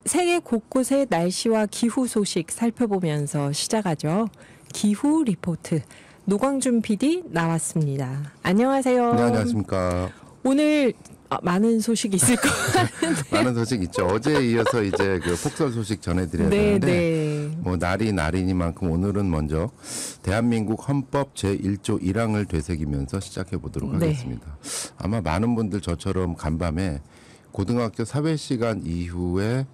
세계 곳곳의 날씨와 기후 소식 살펴보면서 시작하죠. 기후 리포트. 노광준 PD 나왔습니다. 안녕하세요. 네, 안녕하십니까. 오늘 많은 소식이 있을 것 같은데. 많은 소식 있죠. 어제에 이어서 이제 그 폭설 소식 전해드려야 되는데 뭐 날이 날이니만큼 오늘은 먼저 대한민국 헌법 제1조 1항을 되새기면서 시작해 보도록 하겠습니다. 아마 많은 분들 저처럼 간밤에 고등학교 사회시간 이후에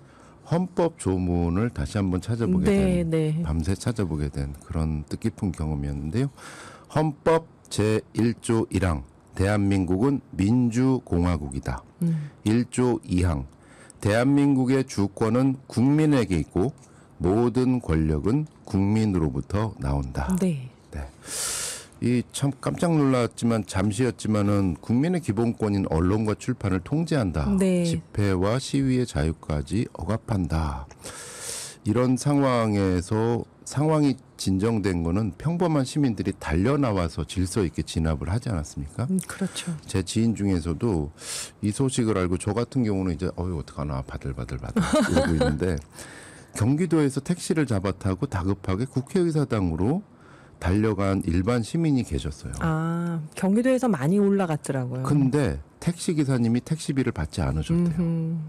헌법 조문을 다시 한번 찾아보게 된, 밤새 찾아보게 된 그런 뜻깊은 경험이었는데요. 헌법 제1조 1항 대한민국은 민주공화국이다. 1조 2항 대한민국의 주권은 국민에게 있고 모든 권력은 국민으로부터 나온다. 네. 이 참 깜짝 놀랐지만 잠시였지만은 국민의 기본권인 언론과 출판을 통제한다. 집회와 시위의 자유까지 억압한다. 이런 상황에서 상황이 진정된 거는 평범한 시민들이 달려나와서 질서 있게 진압을 하지 않았습니까? 그렇죠. 제 지인 중에서도 이 소식을 알고 저 같은 경우는 이제 어떡하나 바들바들 이러고 있는데 경기도에서 택시를 잡아 타고 다급하게 국회의사당으로 달려간 일반 시민이 계셨어요. 아, 경기도에서 많이 올라갔더라고요. 근데 택시 기사님이 택시비를 받지 않으셨대요.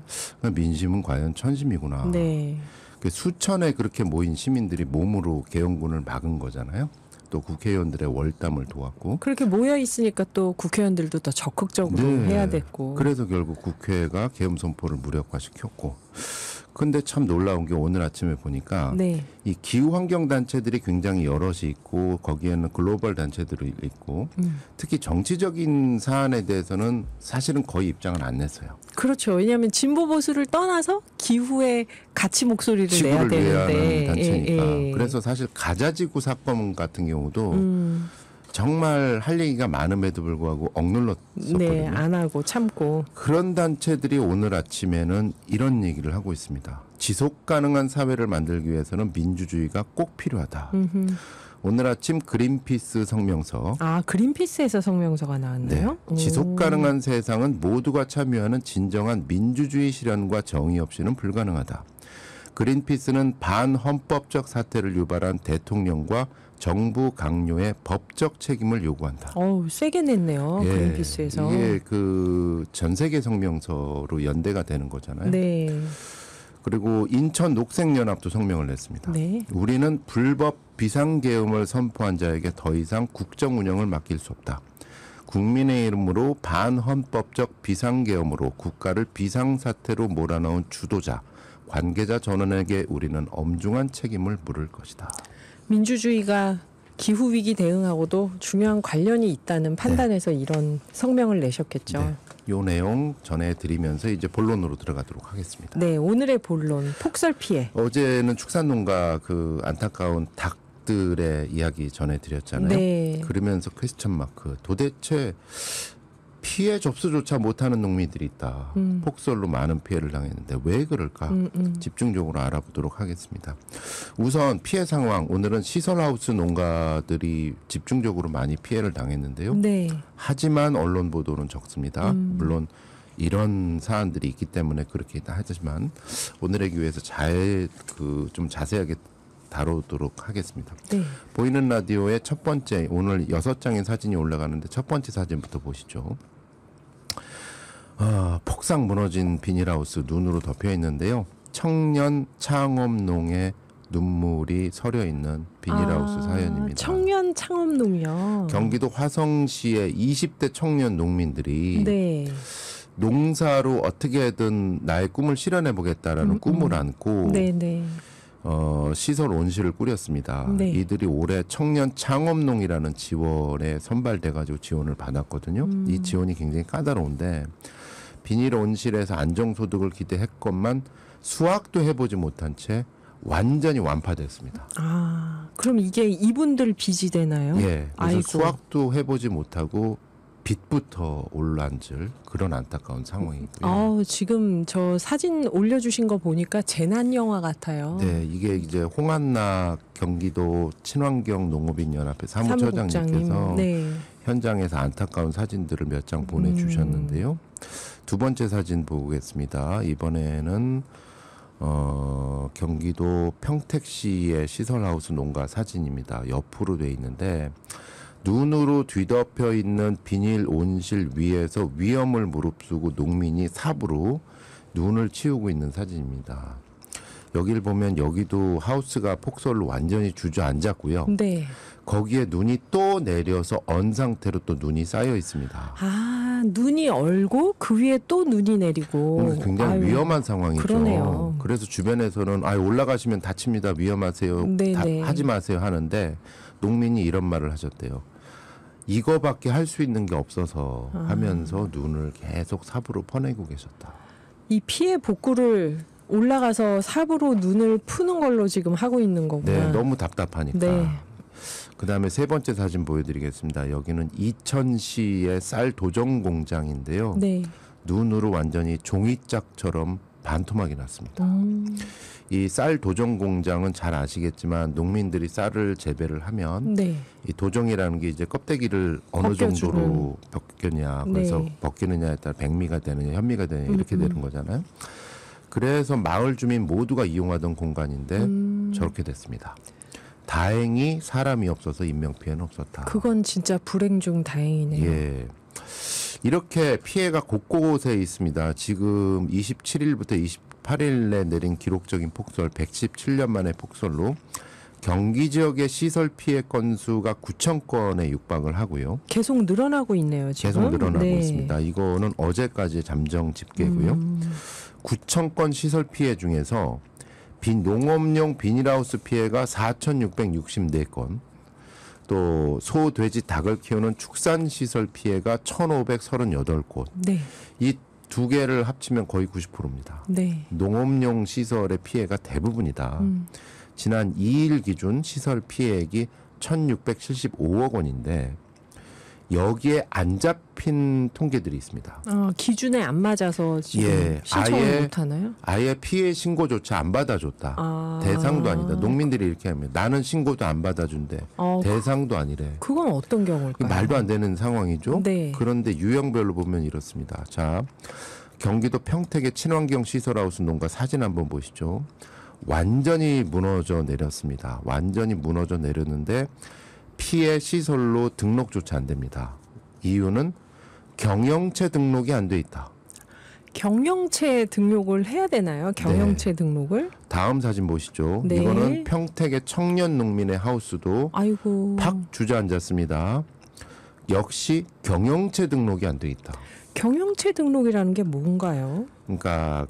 민심은 과연 천심이구나. 네. 수천에 그렇게 모인 시민들이 몸으로 계엄군을 막은 거잖아요. 또 국회의원들의 월담을 도왔고. 그렇게 모여 있으니까 또 국회의원들도 더 적극적으로 해야 됐고. 그래서 결국 국회가 계엄 선포를 무력화시켰고. 근데 참 놀라운 게 오늘 아침에 보니까 이 기후환경 단체들이 굉장히 여럿이 있고 거기에는 글로벌 단체들이 있고 특히 정치적인 사안에 대해서는 사실은 거의 입장을 안 냈어요. 그렇죠. 왜냐하면 진보 보수를 떠나서 기후에 같이 목소리를 내야 되는데. 지구를 위하는 단체니까. 그래서 사실 가자지구 사건 같은 경우도 정말 할 얘기가 많음에도 불구하고 억눌렀었거든요. 네, 안 하고 참고. 그런 단체들이 오늘 아침에는 이런 얘기를 하고 있습니다. 지속 가능한 사회를 만들기 위해서는 민주주의가 꼭 필요하다. 오늘 아침 그린피스 성명서. 아, 그린피스에서 성명서가 나왔나요? 네. 지속 가능한 세상은 모두가 참여하는 진정한 민주주의 실현과 정의 없이는 불가능하다. 그린피스는 반헌법적 사태를 유발한 대통령과 정부 강요의 법적 책임을 요구한다. 세게 냈네요. 그린피스에서. 이게 그 전 세계 성명서로 연대가 되는 거잖아요. 네. 그리고 인천 녹색연합도 성명을 냈습니다. 우리는 불법 비상계엄을 선포한 자에게 더 이상 국정 운영을 맡길 수 없다. 국민의 이름으로 반헌법적 비상계엄으로 국가를 비상사태로 몰아넣은 주도자, 관계자 전원에게 우리는 엄중한 책임을 물을 것이다. 민주주의가 기후위기 대응하고도 중요한 관련이 있다는 판단에서 이런 성명을 내셨겠죠. 이 내용 전해드리면서 이제 본론으로 들어가도록 하겠습니다. 네, 오늘의 본론, 폭설 피해. 어제는 축산농가 그 안타까운 닭들의 이야기 전해드렸잖아요. 그러면서 퀘스천 마크. 도대체 피해 접수조차 못하는 농민들이 있다. 폭설로 많은 피해를 당했는데 왜 그럴까? 집중적으로 알아보도록 하겠습니다. 우선 피해 상황. 오늘은 시설하우스 농가들이 집중적으로 많이 피해를 당했는데요. 하지만 언론 보도는 적습니다. 물론 이런 사안들이 있기 때문에 그렇게 하지만 오늘의 기회에서 좀 자세하게 다루도록 하겠습니다. 보이는 라디오의 첫 번째, 오늘 6장의 사진이 올라가는데 첫 번째 사진부터 보시죠. 폭삭 무너진 비닐하우스 눈으로 덮여 있는데요. 청년 창업농의 눈물이 서려 있는 비닐하우스 사연입니다. 청년 창업농이요. 경기도 화성시의 20대 청년 농민들이 농사로 어떻게든 나의 꿈을 실현해 보겠다라는 꿈을 안고 시설 온실을 꾸렸습니다. 이들이 올해 청년 창업농이라는 지원에 선발돼가지고 지원을 받았거든요. 이 지원이 굉장히 까다로운데 비닐 온실에서 안정소득을 기대했건만 수확도 해보지 못한 채 완전히 완파됐습니다. 그럼 이게 이분들 빚이 되나요? 그래서 수확도 해보지 못하고 빚부터 올라앉을 그런 안타까운 상황이고요. 지금 저 사진 올려주신 거 보니까 재난 영화 같아요. 이게 이제 홍한나 경기도 친환경 농업인 연합회 사무처장님께서 현장에서 안타까운 사진들을 몇 장 보내주셨는데요. 두 번째 사진 보겠습니다. 이번에는 경기도 평택시의 시설하우스 농가 사진입니다. 옆으로 돼 있는데 눈으로 뒤덮여 있는 비닐 온실 위에서 위험을 무릅쓰고 농민이 삽으로 눈을 치우고 있는 사진입니다. 여기를 보면 여기도 하우스가 폭설로 완전히 주저앉았고요. 네. 거기에 눈이 또 내려서 언 상태로 또 눈이 쌓여 있습니다. 아, 눈이 얼고 그 위에 또 눈이 내리고. 굉장히 위험한 상황이죠. 그러네요. 그래서 주변에서는 올라가시면 다칩니다. 위험하세요. 하지 마세요 하는데 농민이 이런 말을 하셨대요. 이거밖에 할 수 있는 게 없어서 하면서 눈을 계속 삽으로 퍼내고 계셨다. 이 피해 복구를 올라가서 삽으로 눈을 푸는 걸로 지금 하고 있는 거구나. 네, 너무 답답하니까. 네. 그다음에 세 번째 사진 보여드리겠습니다. 여기는 이천시의 쌀 도정 공장인데요. 네. 눈으로 완전히 종이짝처럼 반토막이 났습니다. 이 쌀 도정 공장은 잘 아시겠지만 농민들이 쌀을 재배를 하면 네. 이 도정이라는 게 이제 껍데기를 어느 벗겨주는. 정도로 벗겼냐, 그래서 네. 벗기느냐에 따라 백미가 되느냐, 현미가 되느냐 이렇게 되는 거잖아요. 그래서 마을 주민 모두가 이용하던 공간인데 저렇게 됐습니다. 다행히 사람이 없어서 인명 피해는 없었다. 그건 진짜 불행 중 다행이네요. 예. 이렇게 피해가 곳곳에 있습니다. 지금 27일부터 28일에 내린 기록적인 폭설, 117년 만의 폭설로 경기 지역의 시설 피해 건수가 9천 건에 육박을 하고요. 계속 늘어나고 있네요, 지금. 계속 늘어나고 네. 있습니다. 이거는 어제까지 잠정 집계고요. 9천 건 시설 피해 중에서 농업용 비닐하우스 피해가 4,664건, 또 소, 돼지, 닭을 키우는 축산시설 피해가 1,538곳. 네. 이 두 개를 합치면 거의 90%입니다. 네. 농업용 시설의 피해가 대부분이다. 지난 2일 기준 시설 피해액이 1,675억 원인데 여기에 안 잡힌 통계들이 있습니다. 기준에 안 맞아서 지금 신청을 못 하나요? 아예 피해 신고조차 안 받아줬다. 대상도 아니다. 농민들이 이렇게 하면 나는 신고도 안 받아준대. 대상도 아니래. 그건 어떤 경우일까요? 말도 안 되는 상황이죠. 네. 그런데 유형별로 보면 이렇습니다. 자, 경기도 평택의 친환경 시설하우스 농가 사진 한번 보시죠. 완전히 무너져 내렸습니다. 완전히 무너져 내렸는데 피해 시설로 등록조차 안 됩니다. 이유는 경영체 등록이 안 돼 있다. 경영체 등록을 해야 되나요? 경영체 등록을? 다음 사진 보시죠. 네. 이거는 평택의 청년 농민의 하우스도 아이고. 팍 주저앉았습니다. 역시 경영체 등록이 안 돼 있다. 경영체 등록이라는 게 뭔가요? 그러니까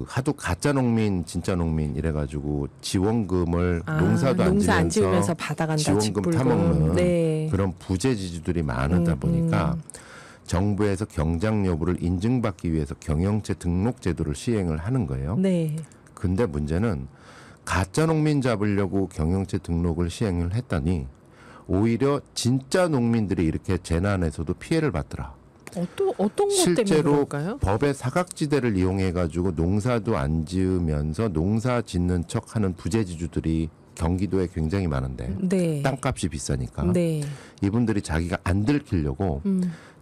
하도 가짜 농민, 진짜 농민 이래가지고 지원금을 농사도 농사 안 안 지으면서 지면서 받아간다. 지원금 직불금. 타먹는 네. 그런 부재지주들이 많다 보니까 정부에서 경장 여부를 인증받기 위해서 경영체 등록 제도를 시행을 하는 거예요. 네. 근데 문제는 가짜 농민 잡으려고 경영체 등록을 시행을 했더니 오히려 진짜 농민들이 이렇게 재난에서도 피해를 받더라. 어떤 것 때문에 실제로 그럴까요? 법의 사각지대를 이용해 가지고 농사도 안 지으면서 농사 짓는 척하는 부재지주들이 경기도에 굉장히 많은데 네. 땅값이 비싸니까 네. 이분들이 자기가 안 들키려고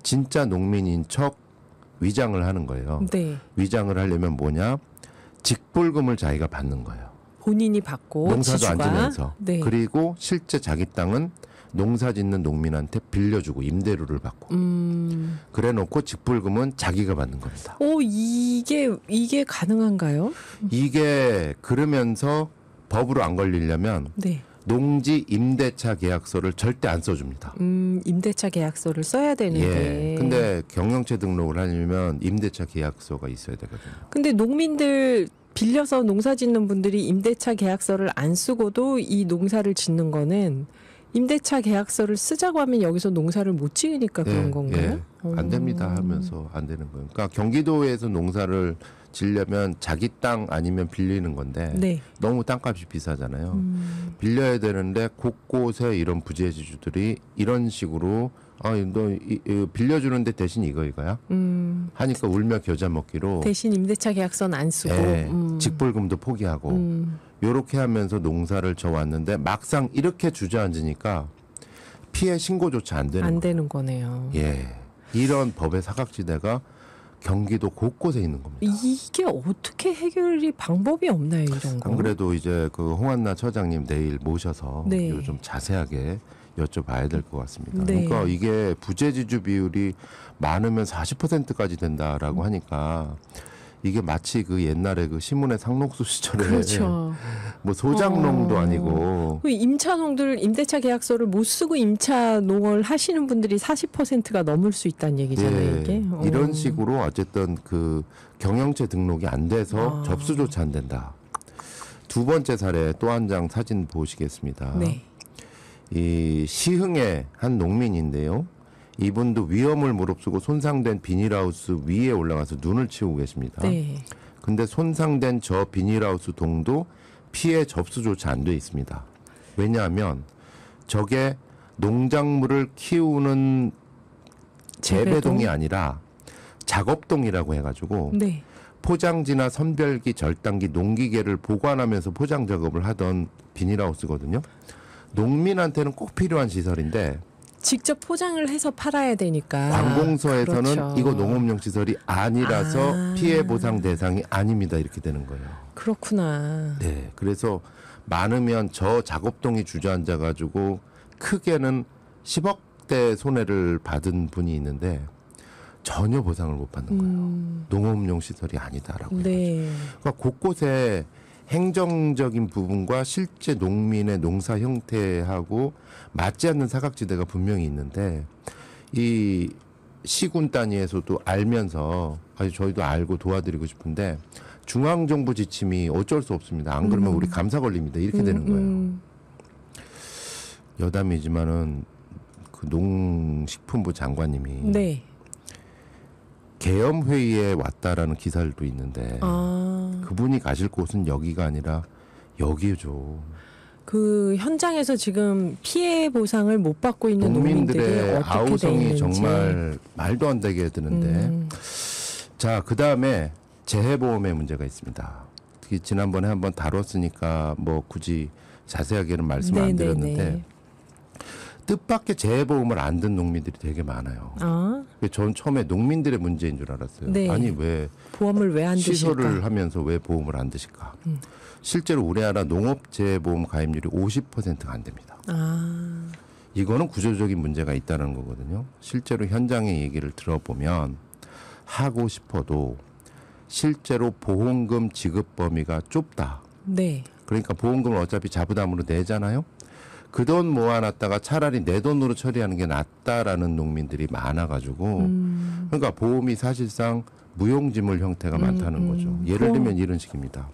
진짜 농민인 척 위장을 하는 거예요. 네. 위장을 하려면 뭐냐? 직불금을 자기가 받는 거예요. 본인이 받고 농사도 지주가. 안 지면서. 네. 그리고 실제 자기 땅은 농사 짓는 농민한테 빌려주고 임대료를 받고 그래 놓고 직불금은 자기가 받는 겁니다. 이게 가능한가요? 이게 그러면서 법으로 안 걸리려면 네. 농지 임대차 계약서를 절대 안 써줍니다. 임대차 계약서를 써야 되는데. 예. 근데 경영체 등록을 하려면 임대차 계약서가 있어야 되거든요. 근데 농민들 빌려서 농사 짓는 분들이 임대차 계약서를 안 쓰고도 이 농사를 짓는 거는 임대차 계약서를 쓰자고 하면 여기서 농사를 못 지으니까 그런 건가요? 안 됩니다 하면서 안 되는 거예요. 그러니까 경기도에서 농사를 지려면 자기 땅 아니면 빌리는 건데 네. 너무 땅값이 비싸잖아요. 빌려야 되는데 곳곳에 이런 부재지주들이 이런 식으로 빌려주는데 대신 이거야? 하니까 울며 겨자 먹기로 대신 임대차 계약서는 안 쓰고 직불금도 포기하고 요렇게 하면서 농사를 져왔는데 막상 이렇게 주저앉으니까 피해 신고조차 안 되는 안 되는 거네요. 예, 이런 법의 사각지대가 경기도 곳곳에 있는 겁니다. 이게 어떻게 해결이 방법이 없나요, 이런 거? 안 그래도 이제 그 홍한나 처장님 내일 모셔서 네. 좀 자세하게 여쭤봐야 될 것 같습니다. 네. 그러니까 이게 부재지주 비율이 많으면 40%까지 된다라고 하니까 이게 마치 그 옛날에 그 신문의 상록수 시절에 그렇죠. 뭐 소장농도 아니고 그 임차농들 임대차 계약서를 못 쓰고 임차 농을 하시는 분들이 40%가 넘을 수 있다는 얘기잖아요, 이게. 이런 식으로 어쨌든 그 경영체 등록이 안 돼서 접수조차 안 된다. 두 번째 사례 또 한 장 사진 보시겠습니다. 네. 이 시흥의 한 농민인데요. 이분도 위험을 무릅쓰고 손상된 비닐하우스 위에 올라가서 눈을 치우고 계십니다. 네. 근데 손상된 저 비닐하우스 동도 피해 접수조차 안 돼 있습니다. 왜냐하면 저게 농작물을 키우는 재배동이 아니라 작업동이라고 해가지고 네. 포장지나 선별기, 절단기, 농기계를 보관하면서 포장 작업을 하던 비닐하우스거든요. 농민한테는 꼭 필요한 시설인데 직접 포장을 해서 팔아야 되니까. 관공서에서는 그렇죠. 이거 농업용 시설이 아니라서 피해 보상 대상이 아닙니다. 이렇게 되는 거예요. 그렇구나. 네. 그래서 많으면 저 작업동이 주저앉아 가지고 크게는 10억대 손해를 받은 분이 있는데 전혀 보상을 못 받는 거예요. 농업용 시설이 아니다라고. 네. 그러니까 곳곳에 행정적인 부분과 실제 농민의 농사 형태하고 맞지 않는 사각지대가 분명히 있는데 이 시군 단위에서도 알면서 저희도 알고 도와드리고 싶은데 중앙정부 지침이 어쩔 수 없습니다. 안 그러면 우리 감사 걸립니다. 이렇게 되는 거예요. 여담이지만은 그 농식품부 장관님이 네. 계엄 회의에 왔다라는 기사들도 있는데 그분이 가실 곳은 여기가 아니라 여기죠. 그 현장에서 지금 피해 보상을 못 받고 있는 농민들이 농민들의 어떻게 돼 아우성이 있는지. 정말 말도 안 되게 드는데 자, 그다음에 재해보험의 문제가 있습니다. 특히 지난번에 한번 다뤘으니까 뭐 굳이 자세하게는 말씀을 안 드렸는데 뜻밖의 재해보험을 안 든 농민들이 되게 많아요. 전 처음에 농민들의 문제인 줄 알았어요. 네. 아니 왜 보험을 왜 안 드실까? 시설을 하면서 왜 보험을 안 드실까? 실제로 우리나라 농업재해보험 가입률이 50%가 안 됩니다. 이거는 구조적인 문제가 있다는 거거든요. 실제로 현장의 얘기를 들어보면 하고 싶어도 실제로 보험금 지급 범위가 좁다. 네. 그러니까 보험금을 어차피 자부담으로 내잖아요. 그 돈 모아놨다가 차라리 내 돈으로 처리하는 게 낫다라는 농민들이 많아가지고 그러니까 보험이 사실상 무용지물 형태가 많다는 거죠. 예를 들면 이런 식입니다.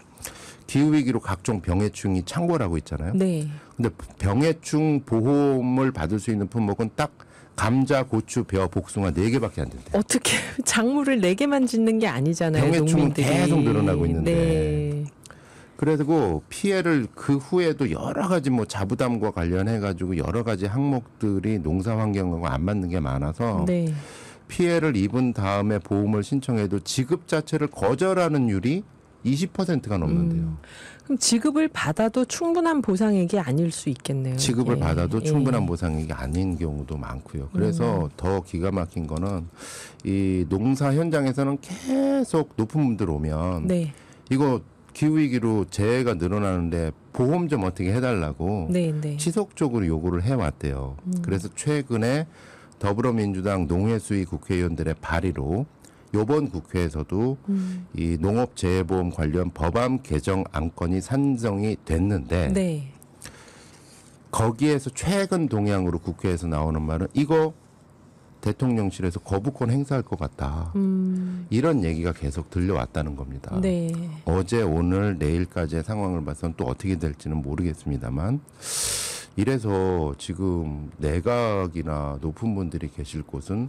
기후위기로 각종 병해충이 창궐하고 있잖아요. 네. 근데 병해충 보험을 받을 수 있는 품목은 딱 감자, 고추, 벼, 복숭아 4개밖에 안 된대요. 어떻게 작물을 4개만 짓는 게 아니잖아요. 병해충은 농민들이. 계속 늘어나고 있는데. 네. 그래서 피해를 그 후에도 여러 가지 뭐 자부담과 관련해 가지고 여러 가지 항목들이 농사 환경하고 안 맞는 게 많아서 네. 피해를 입은 다음에 보험을 신청해도 지급 자체를 거절하는 율이 20%가 넘는데요. 그럼 지급을 받아도 충분한 보상액이 아닐 수 있겠네요. 지급을 이게. 받아도 충분한 보상액이 아닌 경우도 많고요. 그래서 더 기가 막힌 거는 이 농사 현장에서는 계속 높은 분들 오면 네. 이거 기후위기로 재해가 늘어나는데 보험 좀 어떻게 해달라고 네, 네. 지속적으로 요구를 해왔대요. 그래서 최근에 더불어민주당 농해수위 국회의원들의 발의로 이번 국회에서도 이 농업재해보험 관련 법안 개정 안건이 산정이 됐는데 네. 거기에서 최근 동향으로 국회에서 나오는 말은 이거 대통령실에서 거부권 행사할 것 같다. 이런 얘기가 계속 들려왔다는 겁니다. 네. 어제 오늘 내일까지의 상황을 봐서는 또 어떻게 될지는 모르겠습니다만 이래서 지금 내각이나 높은 분들이 계실 곳은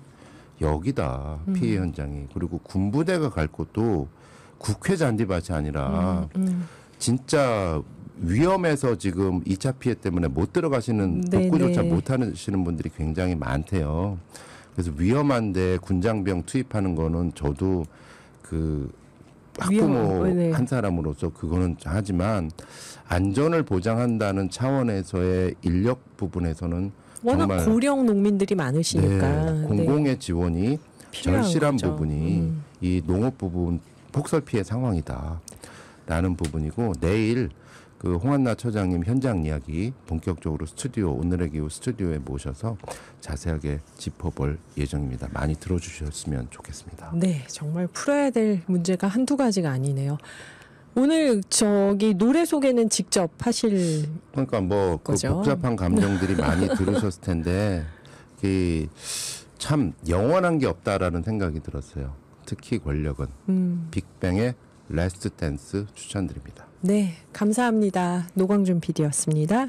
여기다 피해 현장이. 그리고 군부대가 갈 곳도 국회 잔디밭이 아니라 진짜 위험해서 지금 2차 피해 때문에 못 들어가시는 복구조차 못 하시는 분들이 굉장히 많대요. 그래서 위험한데 군장병 투입하는 거는 저도 그 학부모 한 사람으로서 그거는 하지만 안전을 보장한다는 차원에서의 인력 부분에서는 워낙 정말 고령 농민들이 많으시니까 공공의 지원이 필요한 절실한 거죠. 부분이 이 농업 부분 폭설 피해 상황이다라는 부분이고 내일 그 홍한나 처장님 현장 이야기 본격적으로 스튜디오 오늘의 기후 스튜디오에 모셔서 자세하게 짚어볼 예정입니다. 많이 들어주셨으면 좋겠습니다. 네, 정말 풀어야 될 문제가 한두 가지가 아니네요. 오늘 저기 노래 소개는 직접 하실 그러니까 뭐 그 거죠? 복잡한 감정들이 많이 들으셨을 텐데 참 영원한 게 없다라는 생각이 들었어요. 특히 권력은 빅뱅의 라스트 댄스 추천드립니다. 네, 감사합니다. 노광준 PD였습니다.